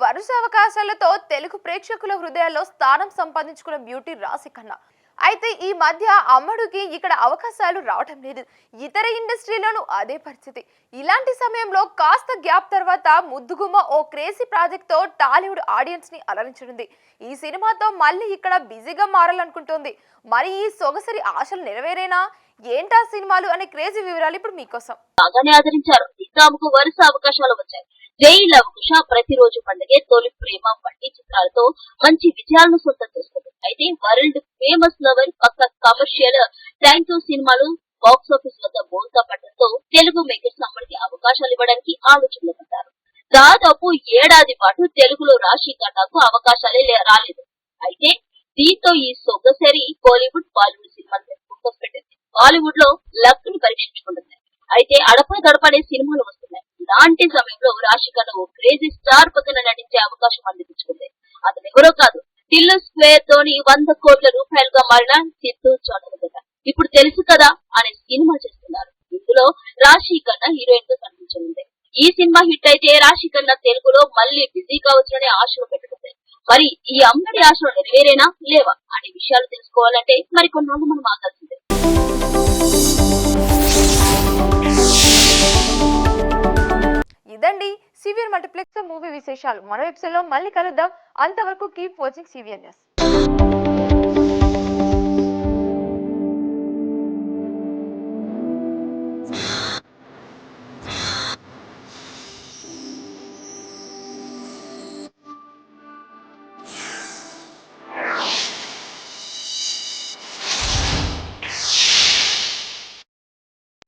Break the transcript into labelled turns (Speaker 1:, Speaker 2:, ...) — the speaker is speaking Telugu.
Speaker 1: వరుస అవకాశాలతో తెలుగు ప్రేక్షకుల హృదయాల్లో స్థానం సంపాదించుకున్న బ్యూటీ రాశిఖన్నా. అయితే ఈ మధ్య అమ్మడుకి ఇక్కడ అవకాశాలు రావటం లేదు. ఇతర ఇండస్ట్రీలోనూ అదే పరిస్థితి. ఇలాంటి సమయంలో కాస్త గ్యాప్ తర్వాత ముద్దుగుమ్మ ఓ క్రేజీ ప్రాజెక్ట్ తో టాలీవుడ్ ఆడియన్స్ ని అలరించనుంది. ఈ సినిమాతో మళ్ళీ ఇక్కడ బిజీగా మారాలనుకుంటోంది. మరి ఈ సొగసరి ఆశలు నెరవేరేనా? ఏంటా సినిమాలు అనే క్రేజీ వివరాలు ఇప్పుడు మీకోసం.
Speaker 2: బాగానే ఆదరించారు. ఇస్లాంకు వరుస అవకాశాలు వచ్చాయి. జై లవ్ కుష, ప్రతిరోజు పండుగే, తొలి ప్రేమ వంటి చిత్రాలతో మంచి విజయాలను సొంతం చేసుకుంది. అయితే వరల్డ్ ఫేమస్ లవర్, పక్క కమర్షియల్ థ్యాంక్ యూ సినిమాలు బాక్స్ ఆఫీస్ వద్ద బోల్తా పడడంతో తెలుగు మేకర్స్ అమ్మడికి అవకాశాలు ఇవ్వడానికి ఆలోచనలు పడ్డారు. దాదాపు ఏడాది పాటు తెలుగులో రాశిఖన్నాకు అవకాశాలే రాలేదు. అయితే దీంతో ఈ సొగసరి బాలీవుడ్, బాలీవుడ్ సినిమాలు ఫోకస్ పెట్టింది. బాలీవుడ్ లో లక్ ను పరీక్షించుకుంటుంది. అయితే అడపా దడపడే సినిమాలు వస్తున్నాయి. ఇలాంటి సమయంలో రాశిఖన్నా ఓ క్రేజీ స్టార్ పక్కన నటించే అవకాశం అందించుకుంది. అతను ఎవరో కాదు, టిల్లు స్క్వేర్ తోని 100 కోట్ల రూపాయలుగా మారిన సిద్ధు జొన్నలగడ్డ. ఇప్పుడు తెలుసు కదా అనే సినిమా చేస్తున్నారు. ఇందులో రాశిఖన్నా హీరోయిన్ గా కనిపించనుంది. ఈ సినిమా హిట్ అయితే రాశిఖన్నా తెలుగులో మళ్ళీ బిజీ కావచ్చుననే ఆశలు పెట్టుకుంది. మరి ఈ అమ్మడి ఆశలు నెరవేరేనా లేవా అనే విషయాలు తెలుసుకోవాలంటే మరికొన్నాళ్ళు మనం ఆగాల్సిందే.
Speaker 1: ఇదండి సివిఆర్ మల్టీప్లెక్స్ మూవీ విశేషాలు. మన వెబ్సైట్ లో మళ్ళీ కలుద్దాం. అంతవరకు కీప్ వాచింగ్ సివిఆర్ న్యూస్.